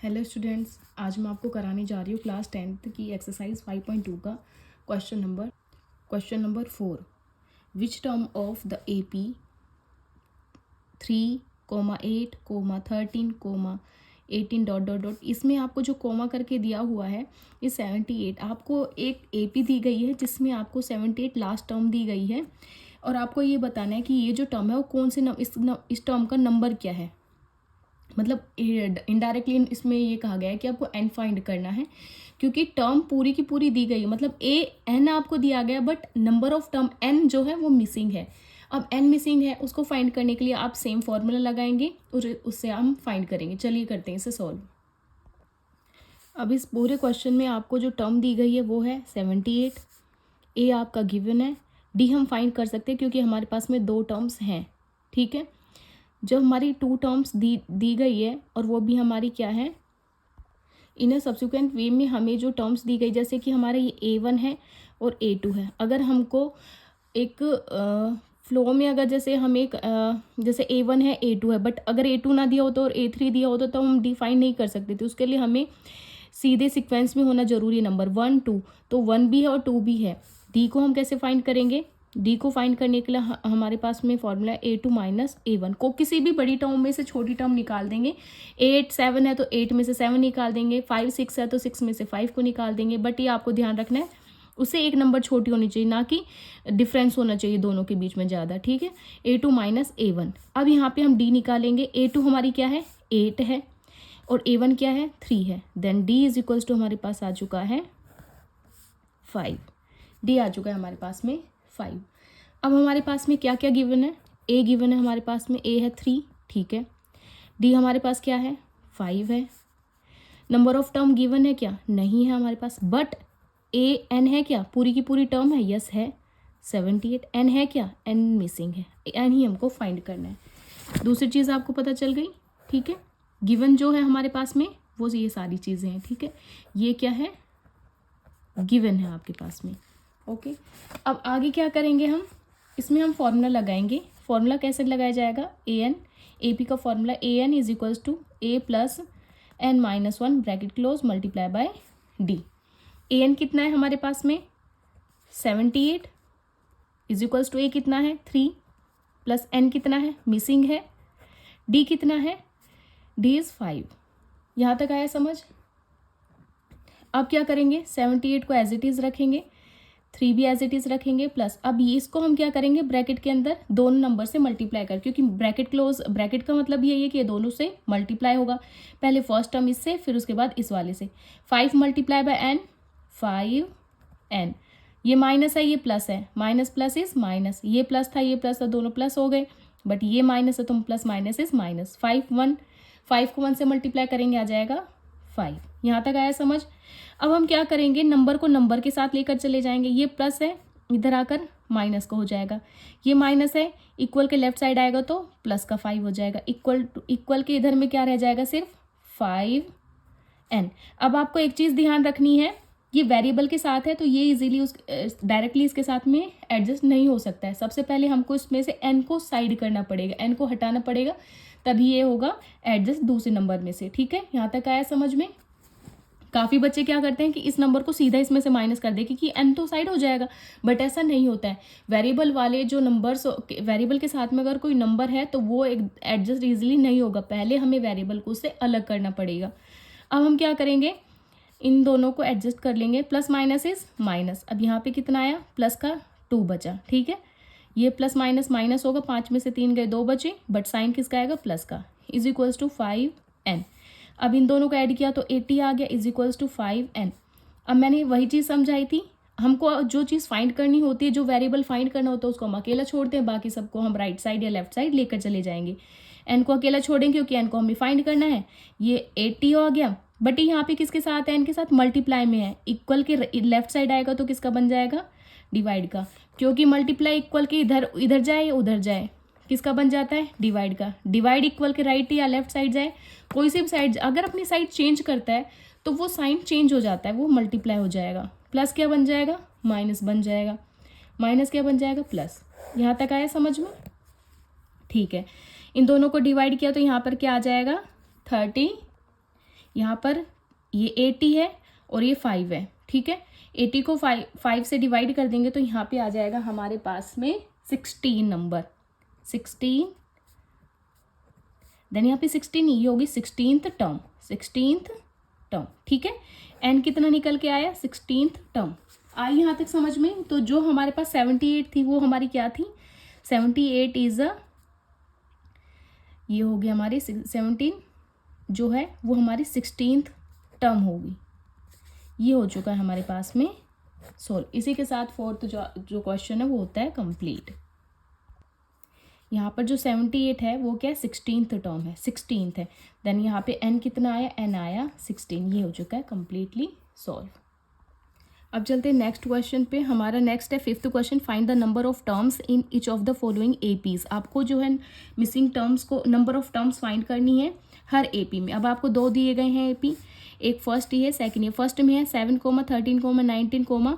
Hello students, आज मैं आपको कराने जा रही हूँ क्लास 10th की एक्सरसाइज 5.2 का question number 4। Which term of the AP 3,8,13,18 dot dot dot, इसमें आपको जो कोमा करके दिया हुआ है ये 78। आपको एक AP दी गई है जिसमें आपको 78 लास्ट टर्म दी गई है और आपको ये बताना है कि ये जो टर्म है वो कौन से इस टर्म का नंबर क्या है। मतलब इनडायरेक्टली इसमें ये कहा गया है कि आपको एन फाइंड करना है, क्योंकि टर्म पूरी की पूरी दी गई है। मतलब एन आपको दिया गया but number of term n जो है वो मिसिंग है। अब एन मिसिंग है, उसको फाइंड करने के लिए आप सेम फॉर्मूला लगाएंगे और उससे हम फाइंड करेंगे। चलिए करते हैं इसे सॉल्व। अब इस पूरे क्वेश्चन में आपको जो टर्म दी गई है वो है 78। ए आपका गिवन है, डी हम फाइंड कर सकते हैं क्योंकि हमारे पास में दो टर्म्स हैं। ठीक है, जब हमारी टू टर्म्स दी गई है और वो भी हमारी क्या है, इन सब्सिक्वेंट वे में हमें जो टर्म्स दी गई, जैसे कि हमारा ये A1 है और A2 है। अगर हमको एक फ्लो में अगर जैसे हम एक जैसे A1 है A2 है, बट अगर A2 ना दिया हो तो और A3 दिया हो तो हम डिफाइन नहीं कर सकते थे। उसके लिए हमें सीधे सीक्वेंस में होना जरूरी है, नंबर 1 2। तो 1 भी है और 2 भी है। डी को हम कैसे फाइंड करेंगे? डी को फाइंड करने के लिए हमारे पास में फॉर्मूला A2 माइनस A1 को किसी भी बड़ी टर्म में से छोटी टर्म निकाल देंगे। 8 7 है तो 8 में से 7 निकाल देंगे, 5 6 है तो 6 में से 5 को निकाल देंगे। बट ये आपको ध्यान रखना है उससे एक नंबर छोटी होनी चाहिए, ना कि डिफरेंस होना चाहिए दोनों के बीच में ज़्यादा। ठीक है, A2 माइनस A1। अब यहाँ पे हम डी निकालेंगे। A2 हमारी क्या है? 8 है और A1 क्या है? 3 है। Then d is equals to हमारे पास आ चुका है 5। डी आ चुका है हमारे पास में 5। अब हमारे पास में क्या क्या गिवन है? ए गिवन है हमारे पास में, ए है 3। ठीक है, डी हमारे पास क्या है? 5 है। नंबर ऑफ टर्म गिवन है क्या? नहीं है हमारे पास। बट ए एन है क्या? पूरी की पूरी टर्म है, यस है 78। एन है क्या? एन मिसिंग है, एन ही हमको फाइंड करना है। दूसरी चीज़ आपको पता चल गई। ठीक है, गिवन जो है हमारे पास में वो ये सारी चीज़ें हैं। ठीक है, ये क्या है? गिवन है आपके पास में। ओके, अब आगे क्या करेंगे हम? इसमें हम फॉर्मूला लगाएंगे। फॉर्मूला कैसे लगाया जाएगा? ए एन, ए पी का formula a n is equals to a plus n minus 1 bracket close multiply by D. A n कितना है हमारे पास में? 78 इज इक्वल्स टू ए कितना है? 3 प्लस एन कितना है? मिसिंग है। डी कितना है? D is 5। यहाँ तक आया समझ? अब क्या करेंगे? 78 को एज इट इज़ रखेंगे, 3 भी एज इट इज़ रखेंगे, प्लस अब ये इसको हम क्या करेंगे? ब्रैकेट के अंदर दोनों नंबर से मल्टीप्लाई कर, क्योंकि ब्रैकेट क्लोज, ब्रैकेट का मतलब यही है कि ये दोनों से मल्टीप्लाई होगा। पहले फर्स्ट टर्म इससे, फिर उसके बाद इस वाले से। 5 मल्टीप्लाई बाय एन, 5n। ये माइनस है, ये प्लस है, माइनस प्लस इज माइनस। ये प्लस था, ये प्लस था, दोनों प्लस हो गए। बट ये माइनस है तो प्लस माइनस इज माइनस। 5 को 1 से मल्टीप्लाई करेंगे, आ जाएगा 5। यहाँ तक आया समझ? अब हम क्या करेंगे? नंबर को नंबर के साथ लेकर चले जाएंगे। ये प्लस है, इधर आकर माइनस का हो जाएगा। ये माइनस है, इक्वल के लेफ्ट साइड आएगा तो प्लस का 5 हो जाएगा। इक्वल के इधर में क्या रह जाएगा? सिर्फ 5n। अब आपको एक चीज़ ध्यान रखनी है, ये वेरिएबल के साथ है तो ये इजीली उस डायरेक्टली इसके साथ में एडजस्ट नहीं हो सकता है। सबसे पहले हमको इसमें से n को साइड करना पड़ेगा, n को हटाना पड़ेगा, तभी ये होगा एडजस्ट दूसरे नंबर में से। ठीक है, यहाँ तक आया समझ में? काफ़ी बच्चे क्या करते हैं कि इस नंबर को सीधा इसमें से माइनस कर दे क्योंकि n तो साइड हो जाएगा, बट ऐसा नहीं होता है। वेरिएबल वाले जो नंबर्स, वेरिएबल के साथ में अगर कोई नंबर है तो वो एक एडजस्ट इजीली नहीं होगा, पहले हमें वेरिएबल को उससे अलग करना पड़ेगा। अब हम क्या करेंगे? इन दोनों को एडजस्ट कर लेंगे। Plus minus is minus. अब यहाँ पे कितना आया? प्लस का 2 बचा। ठीक है, ये प्लस माइनस माइनस होगा, 5 में से 3 गए, 2 बचे, बट साइन किसका आएगा? प्लस का। Is equals to 5n। अब इन दोनों को ऐड किया तो 80 आ गया, इज इक्वल्स टू 5n। अब मैंने वही चीज़ समझाई थी, हमको जो चीज़ फाइंड करनी होती है, जो वेरिएबल फाइंड करना होता है उसको हम अकेला छोड़ते हैं, बाकी सबको हम राइट साइड या लेफ्ट साइड लेकर चले जाएंगे। n को अकेला छोड़ेंगे क्योंकि n को हमें फाइंड करना है। ये 80 हो गया, बट यहाँ पे किसके साथ है? n के साथ मल्टीप्लाई में है। इक्वल के लेफ्ट साइड आएगा तो किसका बन जाएगा? डिवाइड का, क्योंकि मल्टीप्लाई इक्वल के इधर जाए या उधर जाए, किसका बन जाता है? डिवाइड का। डिवाइड इक्वल के राइट या लेफ्ट साइड जाए, कोई सी भी साइड अगर अपनी साइड चेंज करता है तो वो साइन चेंज हो जाता है, वो मल्टीप्लाई हो जाएगा। प्लस क्या बन जाएगा? माइनस बन जाएगा। माइनस क्या बन जाएगा? प्लस। यहाँ तक आया समझ में? ठीक है, इन दोनों को डिवाइड किया तो यहाँ पर क्या आ जाएगा? 30 यहाँ पर ये 80 है और ये 5 है, ठीक है। 80 को 5 से डिवाइड कर देंगे तो यहाँ पे आ जाएगा हमारे पास में 16 नंबर, 16। देन यहाँ पे 16, ये होगी 16th टर्म, 16th टर्म, ठीक है। एन कितना निकल के आया, 16th टर्म। आई यहाँ तक समझ में। तो जो हमारे पास 78 थी वो हमारी क्या थी, 78 इज ये हो गया हमारी 17 जो है वो हमारी 16th टर्म होगी। ये हो चुका है हमारे पास में सोल्व। इसी के साथ फोर्थ जो क्वेश्चन है वो होता है कंप्लीट। यहाँ पर जो 78 है वो क्या है, 16th टर्म है, 16th है। देन यहाँ पे n कितना आया, n आया 16। ये हो चुका है कम्प्लीटली सॉल्व। अब चलते हैं नेक्स्ट क्वेश्चन पे। हमारा नेक्स्ट है 5th question, find the number of terms in each of the following APs. आपको जो है मिसिंग टर्म्स को, नंबर ऑफ टर्म्स फाइंड करनी है हर एपी में। अब आपको 2 दिए गए हैं एपी, एक फर्स्ट ही है, सेकंड है। फर्स्ट में है 7, 13, 19,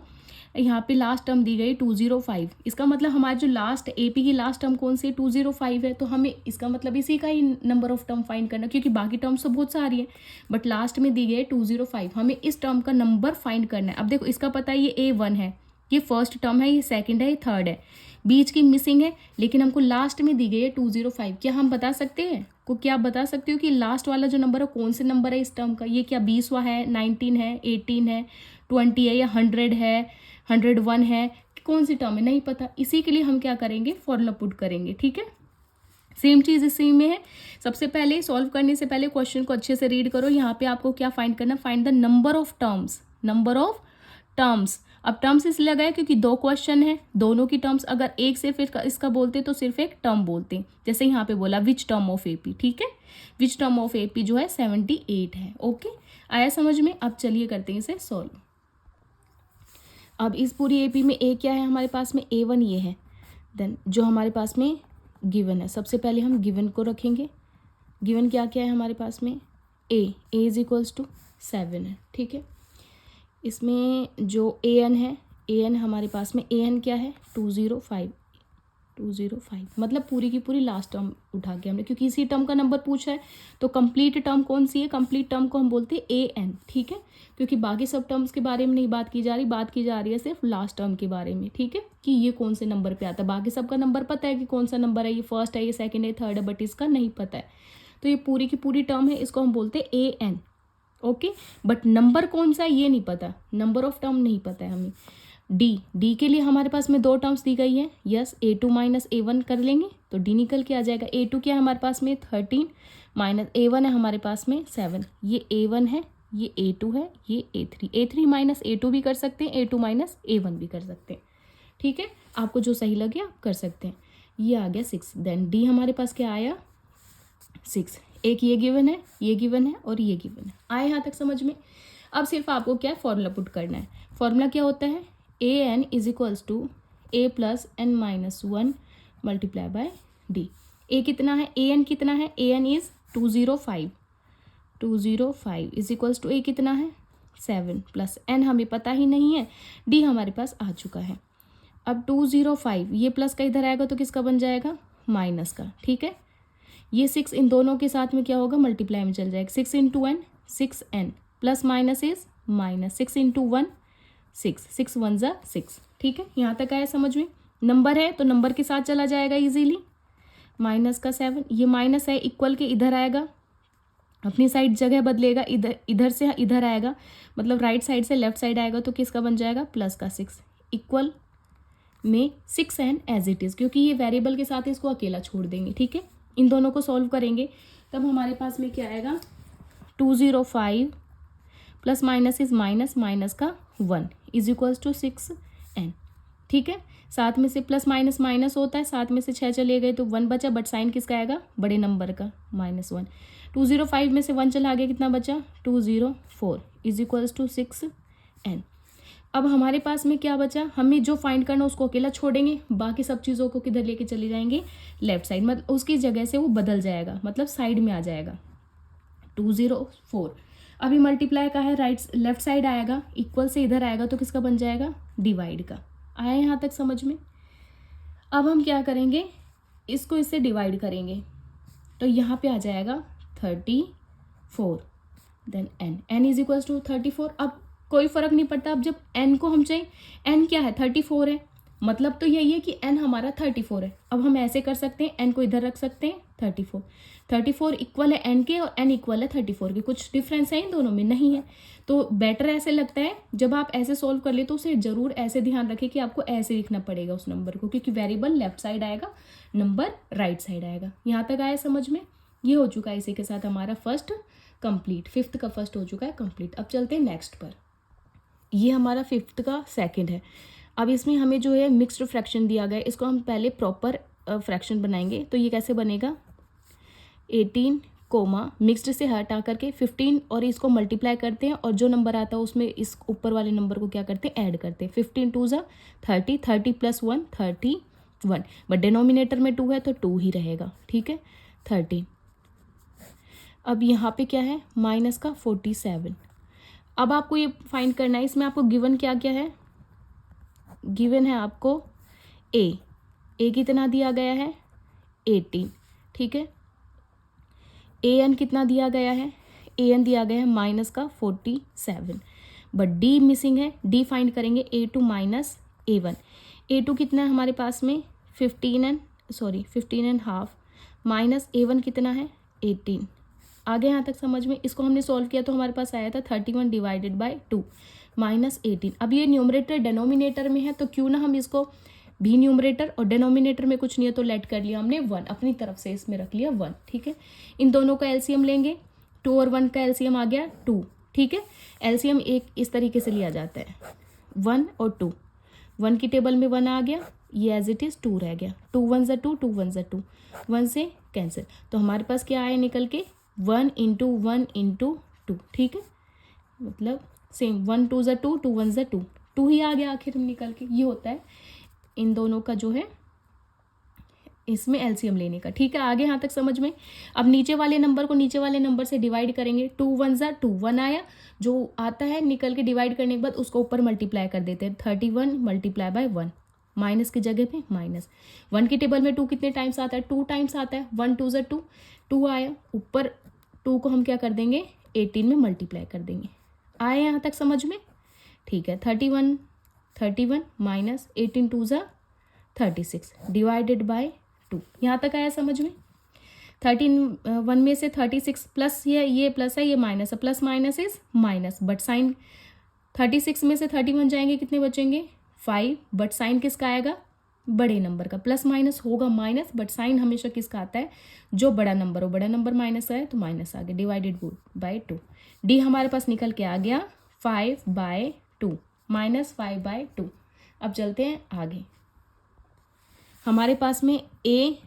यहाँ पे लास्ट टर्म दी गई 205। इसका मतलब हमारा जो लास्ट एपी की लास्ट टर्म कौन सी है, 205 है। तो हमें इसका मतलब इसी का ही नंबर ऑफ टर्म फाइंड करना, क्योंकि बाकी टर्म्स तो बहुत सारी है बट लास्ट में दी गई 205। हमें इस टर्म का नंबर फाइंड करना है। अब देखो इसका पता है ये A1 है, ये फर्स्ट टर्म है, ये सेकेंड है, ये थर्ड है, बीच की मिसिंग है, लेकिन हमको लास्ट में दी गई है 205। क्या हम बता सकते हैं क्या आप बता सकते हो कि लास्ट वाला जो नंबर है कौन से नंबर है इस टर्म का? ये क्या 20वां है, 19 है, 18 है, 20 है या 100 है, 101 है, कौन सी टर्म है, नहीं पता। इसी के लिए हम क्या करेंगे, फॉर्मूला पुट करेंगे, ठीक है। सेम चीज़ इसी में है। सबसे पहले सॉल्व करने से पहले क्वेश्चन को अच्छे से रीड करो। यहाँ पे आपको क्या फाइंड करना, find the number of terms, number of terms. अब टर्म्स इसलिए लगाए क्योंकि 2 क्वेश्चन है, दोनों की टर्म्स अगर एक सिर्फ इसका बोलते तो सिर्फ एक टर्म बोलते। जैसे यहाँ पे बोला विच टर्म ऑफ एपी, ठीक है, विच टर्म ऑफ एपी जो है 78 है। ओके, आया समझ में। अब चलिए करते हैं इसे सॉल्व। अब इस पूरी एपी में ए क्या है हमारे पास में, A1 ये है। देन जो हमारे पास में गिवन है, सबसे पहले हम गिवन को रखेंगे। गिवन क्या क्या है हमारे पास में, ए इज इक्वल्स टू 7 है, ठीक है। इसमें जो AN है, AN हमारे पास में AN क्या है, 205, मतलब पूरी की पूरी लास्ट टर्म उठा के हमने, क्योंकि इसी टर्म का नंबर पूछा है। तो कंप्लीट टर्म कौन सी है, कंप्लीट टर्म को हम बोलते हैं AN, ठीक है, क्योंकि बाकी सब टर्म्स के बारे में नहीं बात की जा रही, बात की जा रही है सिर्फ लास्ट टर्म के बारे में, ठीक है, कि ये कौन से नंबर पे आता है। बाकी सबका नंबर पता है कि कौन सा नंबर है, ये फर्स्ट है, ये सेकेंड है, थर्ड है, बट इसका नहीं पता है। तो ये पूरी की पूरी टर्म है, इसको हम बोलते हैं AN, ओके। बट नंबर कौन सा है ये नहीं पता, नंबर ऑफ टर्म नहीं पता है हमें। डी के लिए हमारे पास में 2 टर्म्स दी गई है, यस, A2 माइनस A1 कर लेंगे तो डी निकल के आ जाएगा। A2 क्या है हमारे पास में 13 माइनस A1 है हमारे पास में 7, ये A1 है, ये A2 है, ये A3 माइनस A2 भी कर सकते हैं, A2 माइनस A1 भी कर सकते हैं, ठीक है। आपको जो सही लगे आप कर सकते हैं। ये आ गया 6। देन डी हमारे पास क्या आया 6। एक ये गिवन है, ये गिवन है और ये गिवन है। आए यहाँ तक समझ में। अब सिर्फ आपको क्या फॉर्मूला पुट करना है। फॉर्मूला क्या होता है, AN is equals to A plus N minus 1 multiply by D. A कितना है, AN कितना है, AN is 205 is equals to A कितना है 7 प्लस N हमें पता ही नहीं है, डी हमारे पास आ चुका है। अब 205 ये प्लस का इधर आएगा तो किसका बन जाएगा, माइनस का, ठीक है। ये 6 इन दोनों के साथ में क्या होगा, मल्टीप्लाई में चल जाएगा। 6 into n 6n plus minus is minus 6 into 1 6 1 ज़ा 6, ठीक है। यहाँ तक आया समझ में। नंबर है तो नंबर के साथ चला जाएगा इजीली। माइनस का 7, ये माइनस है, इक्वल के इधर आएगा, अपनी साइड जगह बदलेगा, इधर से इधर आएगा, मतलब राइट साइड से लेफ्ट साइड आएगा तो किसका बन जाएगा, प्लस का 6, इक्वल में 6n एज इट इज़, क्योंकि ये वेरिएबल के साथ इसको अकेला छोड़ देंगे, ठीक है। इन दोनों को सॉल्व करेंगे तब हमारे पास में क्या आएगा, 205 plus minus is minus, minus का 1 इज इक्वल्स टू 6n, ठीक है। साथ में से प्लस माइनस माइनस होता है, साथ में से 6 चले गए तो 1 बचा, बट साइन किसका आएगा, बड़े नंबर का, -1। 205 में से 1 चला गया, कितना बचा, 204 इज इक्वल्स टू 6n। अब हमारे पास में क्या बचा, हमें जो फाइंड करना उसको अकेला छोड़ेंगे, बाकी सब चीज़ों को किधर लेके चले जाएंगे, लेफ्ट साइड, मतलब उसकी जगह से वो बदल जाएगा, मतलब साइड में आ जाएगा। 204 अभी मल्टीप्लाई का है, लेफ्ट साइड आएगा, इक्वल से इधर आएगा तो किसका बन जाएगा, डिवाइड का। आया यहाँ तक समझ में। अब हम क्या करेंगे, इसको इससे डिवाइड करेंगे तो यहाँ पे आ जाएगा 34 then n is equals to 34। अब कोई फ़र्क नहीं पड़ता, अब जब n को हम चाहिए, n क्या है 34 है, मतलब तो यही है कि n हमारा 34 है। अब हम ऐसे कर सकते हैं, n को इधर रख सकते हैं, 34 इक्वल है n के और n इक्वल है 34 के। कुछ डिफरेंस है इन दोनों में? नहीं है। तो बेटर ऐसे लगता है जब आप ऐसे सॉल्व कर ले तो उसे ज़रूर ऐसे ध्यान रखें कि आपको ऐसे लिखना पड़ेगा उस नंबर को, क्योंकि वेरिएबल लेफ्ट साइड आएगा, नंबर राइट साइड आएगा। यहाँ तक आया समझ में? ये हो चुका है इसी के साथ हमारा फर्स्ट कंप्लीट, फिफ्थ का फर्स्ट हो चुका है कंप्लीट। अब चलते हैं नेक्स्ट पर। ये हमारा फिफ्थ का सेकंड है। अब इसमें हमें जो है मिक्स्ड फ्रैक्शन दिया गया है, इसको हम पहले प्रॉपर फ्रैक्शन बनाएंगे। तो ये कैसे बनेगा, 18 कोमा मिक्स्ड से हटा करके 15 और इसको मल्टीप्लाई करते हैं और जो नंबर आता है उसमें इस ऊपर वाले नंबर को क्या करते हैं, ऐड करते हैं। 15 2 ज़ा 30, 30 + 1 31, बट डिनोमिनेटर में 2 है तो 2 ही रहेगा, ठीक है, 13। अब यहाँ पे क्या है, माइनस का 47। अब आपको ये फाइंड करना है, इसमें आपको गिवन क्या क्या है, गिवन है आपको ए कितना दिया गया है, 18, ठीक है। an कितना दिया गया है, an दिया गया है माइनस का 47, बट d मिसिंग है, d फाइंड करेंगे, a2 माइनस a1। a2 कितना है हमारे पास में 15.5 माइनस a1 कितना है 18। आगे यहाँ तक समझ में? इसको हमने सॉल्व किया तो हमारे पास आया था 31 डिवाइडेड बाई 2 माइनस 18। अब ये न्यूमरेटर डेनोमिनेटर में है तो क्यों ना हम इसको भी न्यूमरेटर और डेनोमिनेटर में कुछ नहीं है तो लेट कर लिया हमने 1, अपनी तरफ से इसमें रख लिया 1, ठीक है। इन दोनों का एलसीएम लेंगे, 2 और 1 का एलसीएम आ गया 2, ठीक है। एलसीएम एक इस तरीके से लिया जाता है, 1 और 2, 1 की टेबल में 1 आ गया, ये एज इट इज़ 2 रह गया, 2 1 ज़ा 2, 2 1 ज़ा 2, 1 से कैंसिल, तो हमारे पास क्या आया निकल के 1 × 1 × 2, ठीक है, मतलब सेम 1 2 ज़ा 2, 2 1 ज़ा 2, 2 ही आ गया आखिर में निकल के। ये होता है इन दोनों का जो है इसमें एलसीएम लेने का, ठीक है। आगे यहाँ तक समझ में? अब नीचे वाले नंबर को नीचे वाले नंबर से डिवाइड करेंगे, 2 1 ज़ा 2, 1 आया, जो आता है निकल के डिवाइड करने के बाद उसको ऊपर मल्टीप्लाई कर देते हैं, 31 मल्टीप्लाई बाय 1, माइनस की जगह पे माइनस। 1 की टेबल में 2 कितने टाइम्स आता है, 2 टाइम्स आता है, 1 2 ज़ा 2, 2 आया, ऊपर 2 को हम क्या कर देंगे 18 में मल्टीप्लाई कर देंगे। आए यहाँ तक समझ में? ठीक है, 31 माइनस 18 2 ज़ा 36 डिवाइडेड बाय 2, यहाँ तक आया समझ में? 1 में से 36 प्लस ये प्लस है, ये माइनस है, plus minus is minus, but sign 36 में से 31 जाएंगे, कितने बचेंगे 5, बट साइन किसका आएगा, बड़े नंबर का। प्लस माइनस होगा माइनस, बट साइन हमेशा किसका आता है, जो बड़ा नंबर हो, बड़ा नंबर माइनस आए तो माइनस आ गया, डिवाइडेड बाय 2। डी हमारे पास निकल के आ गया 5/2 माइनस 5/2। अब चलते हैं आगे, हमारे पास में ए,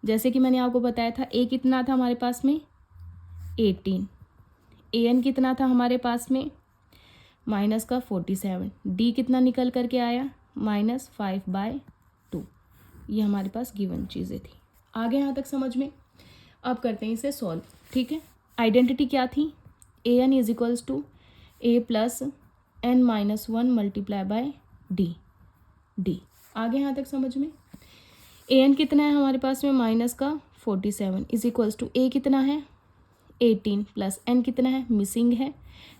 जैसे कि मैंने आपको बताया था, ए कितना था हमारे पास में 18, an कितना था हमारे पास में माइनस का 47, डी कितना निकल करके आया माइनस 5/2। ये हमारे पास गिवन चीज़ें थी। आगे यहाँ तक समझ में? अब करते हैं इसे सॉल्व, ठीक है। आइडेंटिटी क्या थी, an is equals to a plus n minus 1 multiply by d. आगे यहाँ तक समझ में? an कितना है हमारे पास में माइनस का 47 इज इक्वल्स टू a कितना है 18 प्लस n कितना है मिसिंग है,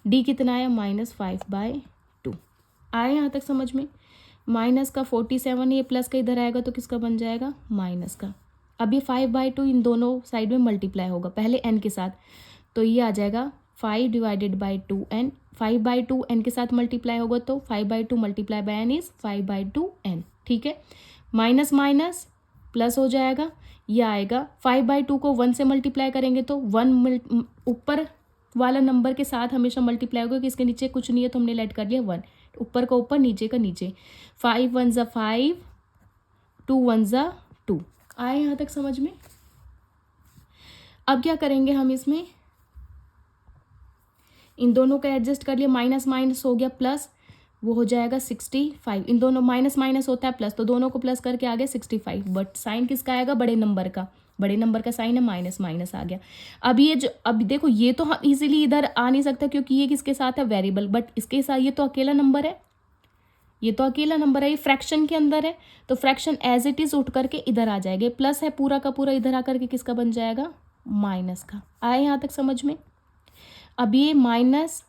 d कितना है माइनस 5/2। आए यहाँ तक समझ में? माइनस का 47, ये प्लस का इधर आएगा तो किसका बन जाएगा माइनस का। अब ये 5/2 इन दोनों साइड में मल्टीप्लाई होगा पहले n के साथ, तो ये आ जाएगा 5 डिवाइडेड बाई 2n, 5/2 n के साथ मल्टीप्लाई होगा तो 5/2 multiply by n is 5/2n, ठीक है। माइनस माइनस प्लस हो जाएगा, ये आएगा 5/2 को 1 से मल्टीप्लाई करेंगे तो 1 ऊपर वाला नंबर के साथ हमेशा मल्टीप्लाई होगा, कि इसके नीचे कुछ नहीं है तो हमने लेट कर लिया 1, ऊपर का ऊपर नीचे का नीचे, 5 1 ज़ा 5, 2 1 ज़ा 2। आए यहाँ तक समझ में? अब क्या करेंगे हम, इसमें इन दोनों का एडजस्ट कर लिया, माइनस माइनस हो गया प्लस, वो हो जाएगा 65, इन दोनों माइनस माइनस होता है प्लस, तो दोनों को प्लस करके आ गया 65, बट साइन किसका आएगा बड़े नंबर का, बड़े नंबर का साइन है, माइनस माइनस आ गया। अब ये जो, अब देखो ये तो इजीली इधर आ नहीं सकता क्योंकि ये किसके साथ है वेरिएबल, बट इसके साथ ये तो अकेला नंबर है, ये तो अकेला नंबर है, ये फ्रैक्शन के अंदर है तो फ्रैक्शन एज इट इज उठ करके इधर आ जाएगा, प्लस है पूरा का पूरा इधर आकर के किसका बन जाएगा माइनस का। आए यहाँ तक समझ में? अब ये माइनस,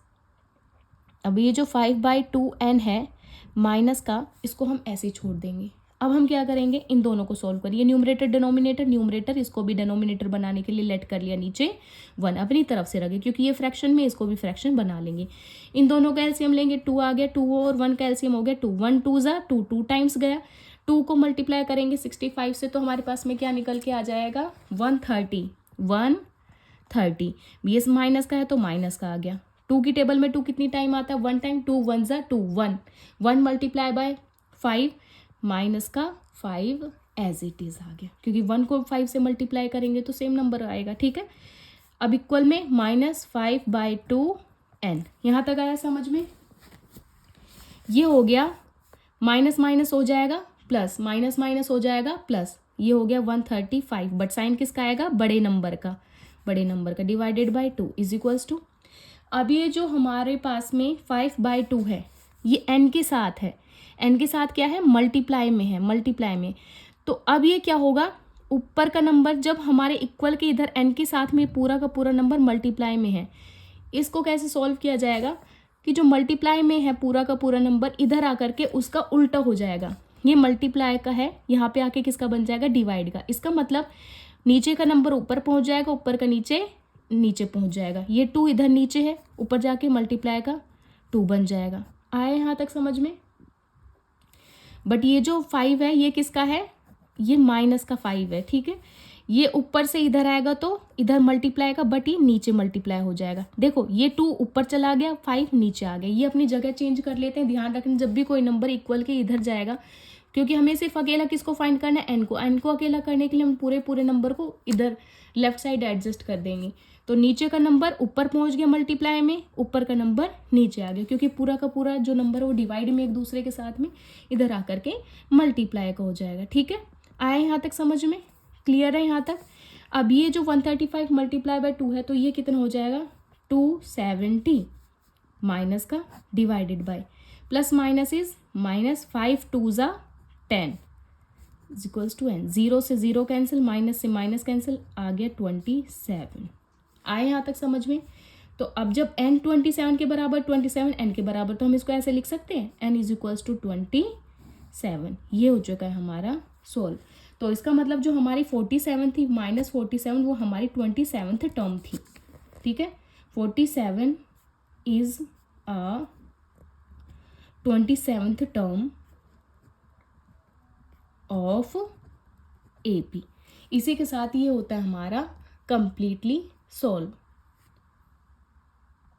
अब ये जो 5/2n है माइनस का, इसको हम ऐसे ही छोड़ देंगे। अब हम क्या करेंगे, इन दोनों को सॉल्व करिए, न्यूमरेटर डिनोमिनेटर, न्यूमरेटर इसको भी डिनोमिनेटर बनाने के लिए लेट कर लिया नीचे 1 अपनी तरफ से रखे, क्योंकि ये फ्रैक्शन में, इसको भी फ्रैक्शन बना लेंगे। इन दोनों का एलसीएम लेंगे, 2 आ गया, 2 और 1 का एलसीएम हो गया 2, 1 2 ज़ा 2, 2 टाइम्स गया। 2 को मल्टीप्लाई करेंगे 65 से, तो हमारे पास में क्या निकल के आ जाएगा 130, 130। ये माइनस का है तो माइनस का आ गया। 2 की टेबल में 2 कितनी टाइम आता है, 1 टाइम, 2 1 ज़ा 2, 1, 1 मल्टीप्लाई बाय 5, माइनस का 5 एज इट इज़ आ गया, क्योंकि 1 को 5 से मल्टीप्लाई करेंगे तो सेम नंबर आएगा। ठीक है, अब इक्वल में -5/2n, यहाँ तक आया समझ में? ये हो गया, माइनस माइनस हो जाएगा प्लस, माइनस माइनस हो जाएगा प्लस, ये हो गया 135, बट साइन किसका आएगा, बड़े नंबर का, बड़े नंबर का, divided by 2 is equals to. अब ये जो हमारे पास में 5/2 है, ये n के साथ है, n के साथ क्या है, मल्टीप्लाई में है, मल्टीप्लाई में। तो अब ये क्या होगा, ऊपर का नंबर जब हमारे इक्वल के इधर n के साथ में पूरा का पूरा नंबर मल्टीप्लाई में है, इसको कैसे सॉल्व किया जाएगा कि जो मल्टीप्लाई में है पूरा का पूरा नंबर, इधर आकर के उसका उल्टा हो जाएगा। ये मल्टीप्लाई का है, यहाँ पे आके किसका बन जाएगा, डिवाइड का। इसका मतलब नीचे का नंबर ऊपर पहुँच जाएगा, ऊपर का नीचे नीचे पहुँच जाएगा। ये 2 इधर नीचे है, ऊपर जाके मल्टीप्लाई का 2 बन जाएगा। आए यहाँ तक समझ में? बट ये जो 5 है ये किसका है, ये माइनस का 5 है। ठीक है, ये ऊपर से इधर आएगा तो इधर मल्टीप्लाई का, बट ये नीचे मल्टीप्लाई हो जाएगा। देखो ये 2 ऊपर चला गया, 5 नीचे आ गया। ये अपनी जगह चेंज कर लेते हैं। ध्यान रखना जब भी कोई नंबर इक्वल के इधर जाएगा, क्योंकि हमें सिर्फ अकेला किसको फाइंड करना है, एन को। एन को अकेला करने के लिए हम पूरे पूरे नंबर को इधर लेफ्ट साइड एडजस्ट कर देंगे। तो नीचे का नंबर ऊपर पहुंच गया मल्टीप्लाई में, ऊपर का नंबर नीचे आ गया, क्योंकि पूरा का पूरा जो नंबर है वो डिवाइड में एक दूसरे के साथ में इधर आकर के मल्टीप्लाई का हो जाएगा। ठीक है, आया यहाँ तक समझ में? क्लियर है यहाँ तक? अब ये जो 135 मल्टीप्लाई बाय 2 है, तो ये कितना हो जाएगा, 270 माइनस का divided bye, plus minus is minus, 5 2 ज़ा 10 इज इक्वल्स टू n। 0 से 0 कैंसिल, माइनस से माइनस कैंसिल, आ गया 27। आए यहाँ तक समझ में? तो अब जब n 27 के बराबर, 27 n के बराबर, तो हम इसको ऐसे लिख सकते हैं, n इज इक्वल्स टू 27। ये हो चुका है हमारा सोल्व। तो इसका मतलब जो हमारी 47 थी माइनस 47, वो हमारी 27th टर्म थी। ठीक है, 47 is a 27th term of AP। इसी के साथ ये होता है हमारा कंप्लीटली सॉल्व।